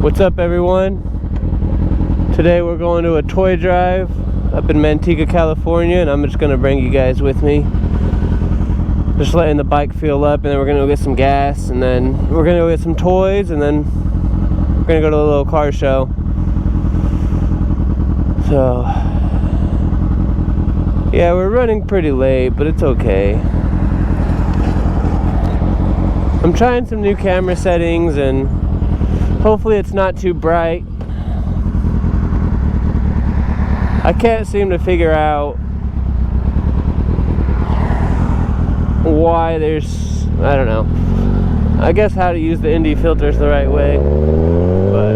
What's up, everyone? Today we're going to a toy drive up in Manteca, California, and I'm just gonna bring you guys with me. Just letting the bike fuel up, and then we're gonna go get some gas, and then we're gonna go get some toys, and then we're gonna go to a little car show. So yeah, we're running pretty late, but it's okay. I'm trying some new camera settings, and hopefully it's not too bright. I can't seem to figure out why there's, I don't know, I guess how to use the ND filters the right way, but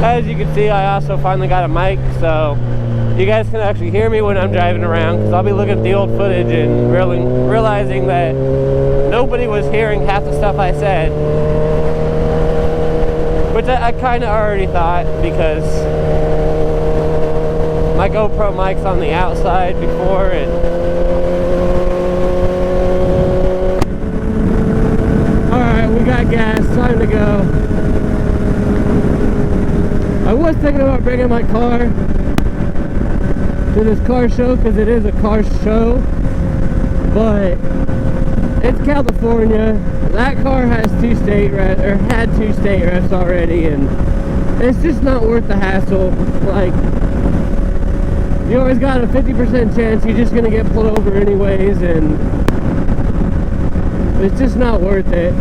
as you can see, I also finally got a mic, so you guys can actually hear me when I'm driving around, because I'll be looking at the old footage and realizing that nobody was hearing half the stuff I said, which I kind of already thought, because my GoPro mic's on the outside before, and alright, we got gas, time to go. I was thinking about bringing my car to this car show, because it is a car show, but it's California. That car has had two state reps already, and it's just not worth the hassle. Like, you always got a 50% chance you're just gonna get pulled over anyways, and it's just not worth it.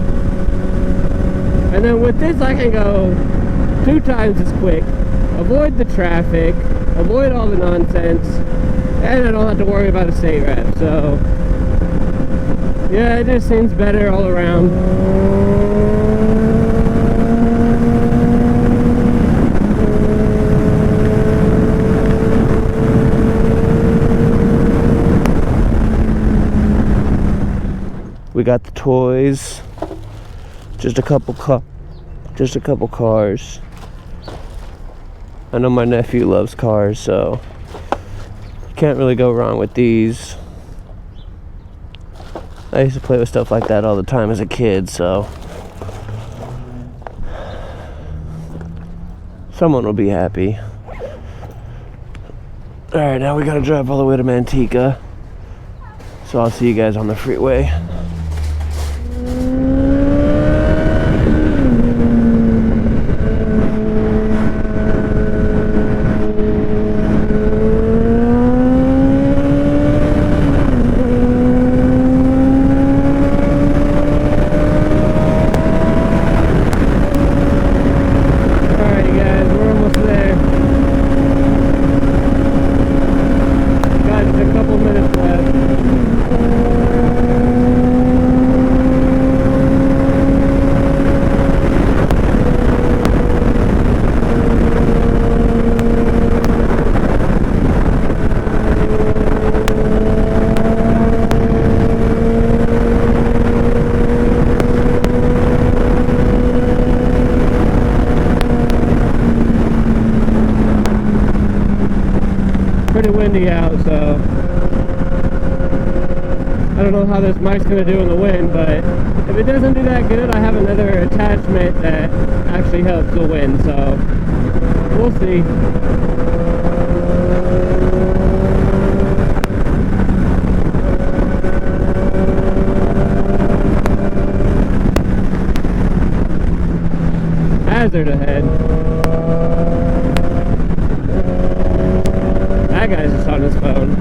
And then with this, I can go 2 times as quick, avoid the traffic, avoid all the nonsense, and I don't have to worry about a state rep. So yeah, it just seems better all around. We got the toys, just a couple cars. I know my nephew loves cars, so you can't really go wrong with these. I used to play with stuff like that all the time as a kid, so someone will be happy. Alright, now we gotta drive all the way to Manteca, so I'll see you guys on the freeway. Pretty windy out, so I don't know how this mic's gonna do in the wind, but if it doesn't do that good, I have another attachment that actually helps the wind, so we'll see. Hazard ahead. That guy's just on his phone.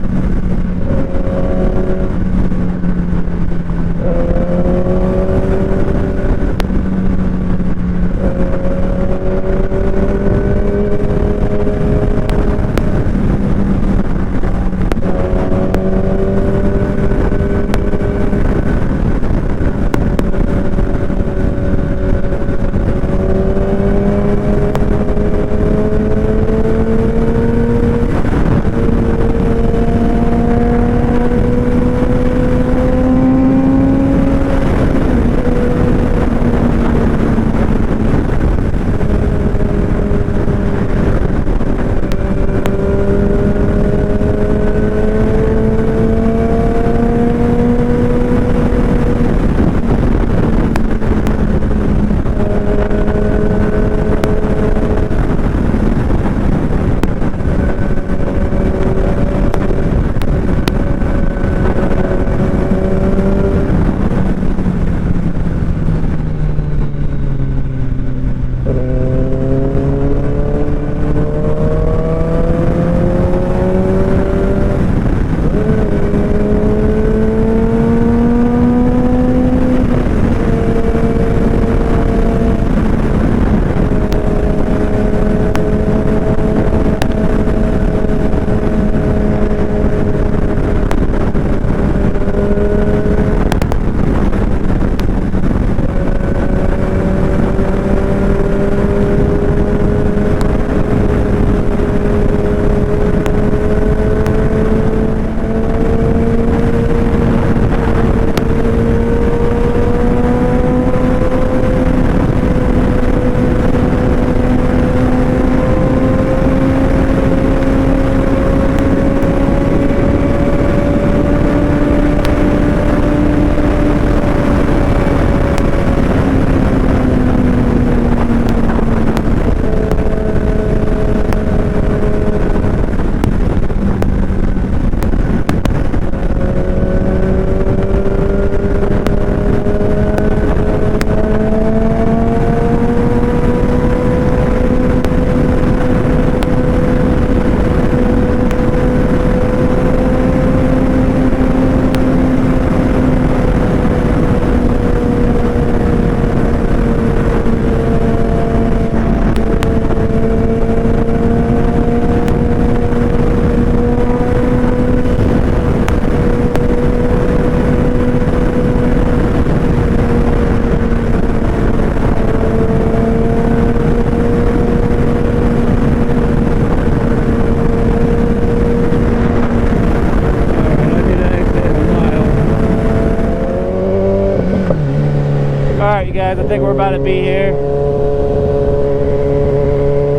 Alright, you guys, I think we're about to be here.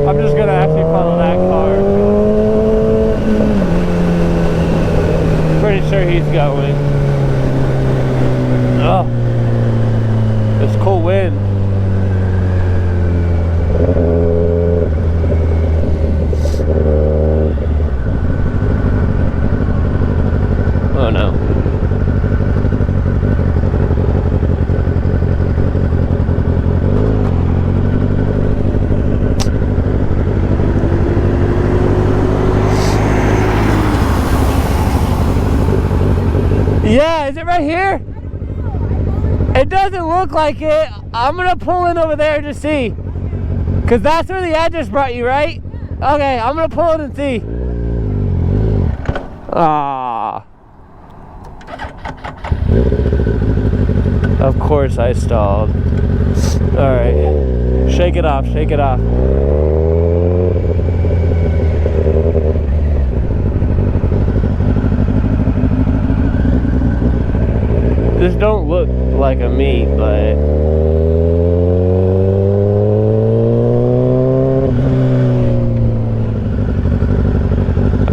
I'm just gonna actually follow that car. Pretty sure he's going. Oh, it's cool wind. Oh no. Yeah, is it right here? It doesn't look like it. I'm gonna pull in over there to see. Cause that's where the address brought you, right? Okay, I'm gonna pull in and see. Ah. Of course I stalled. Alright. Shake it off, shake it off. This don't look like a meat, but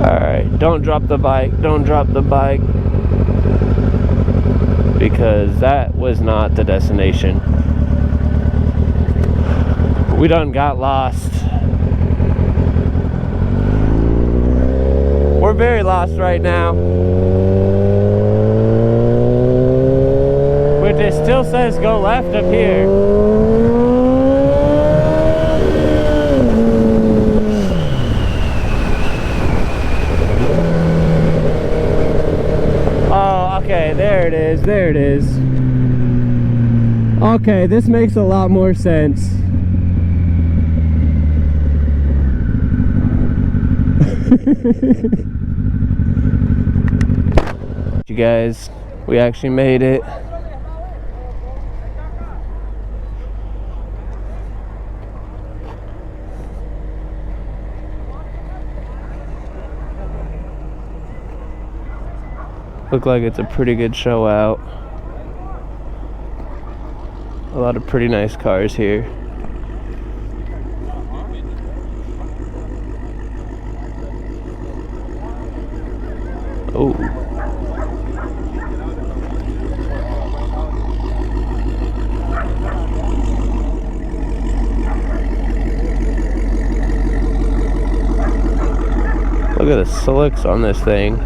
alright, don't drop the bike, don't drop the bike, because that was not the destination. We done got lost. We're very lost right now. Which it still says go left up here. Oh, okay, there it is, there it is. Okay, this makes a lot more sense. You guys, we actually made it. Look like it's a pretty good show out. A lot of pretty nice cars here. Oh. Look at the slicks on this thing.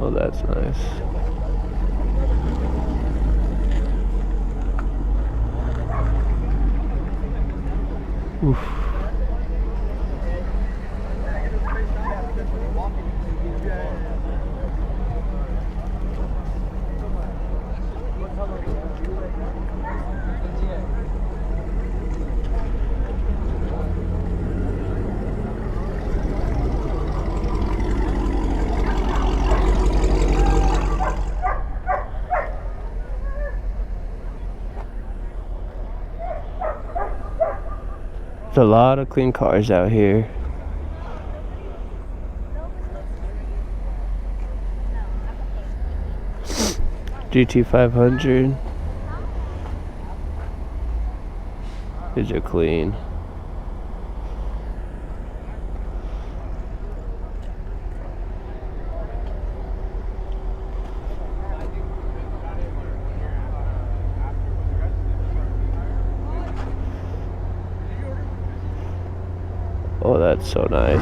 Oh, that's nice. Oof. There's a lot of clean cars out here. GT500. These are clean. Oh, that's so nice.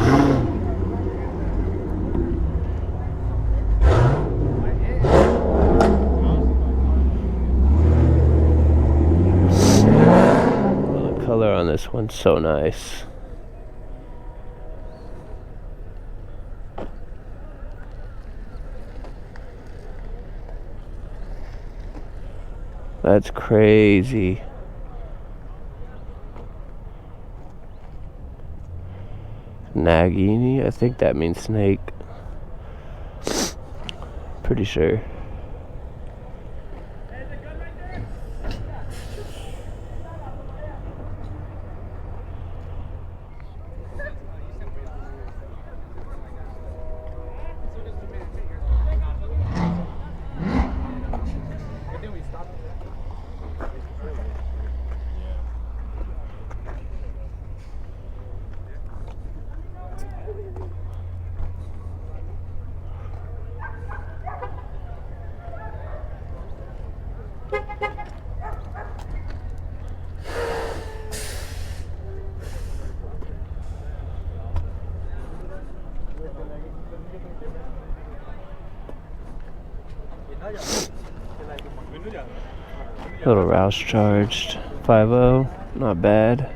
Oh, the color on this one's so nice. That's crazy. Nagini, I think that means snake. Pretty sure. Total Rouse charged. 5.0. Not bad.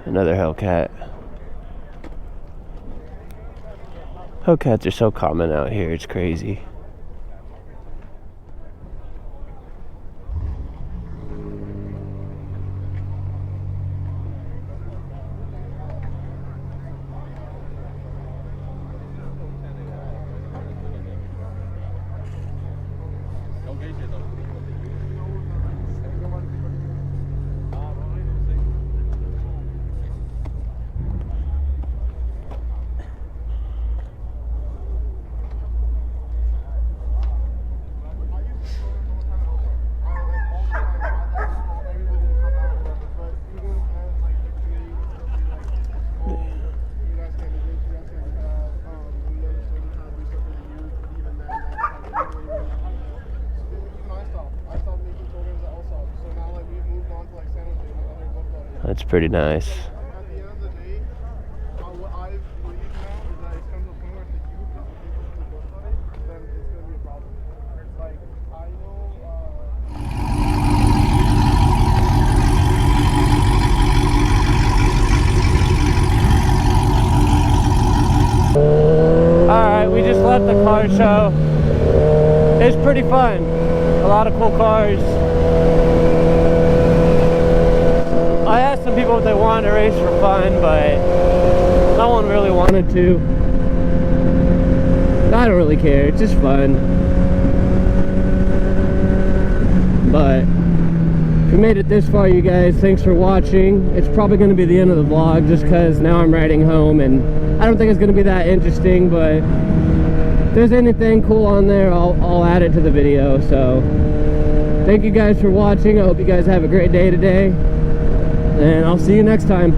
Another Hellcat. Hellcats are so common out here, it's crazy. That's pretty nice. At the end of the day, what I believe now is that it's come to a point where if the youth is ridiculous to go about it, then it's going to be a problem. Like, I know... Alright, we just left the car show. It's pretty fun. A lot of cool cars. I asked some people if they wanted to race for fun, but no one really wanted to. I don't really care, it's just fun. But if you made it this far, you guys, thanks for watching. It's probably going to be the end of the vlog just because now I'm riding home and I don't think it's going to be that interesting, but if there's anything cool on there, I'll add it to the video. So thank you guys for watching. I hope you guys have a great day today, and I'll see you next time.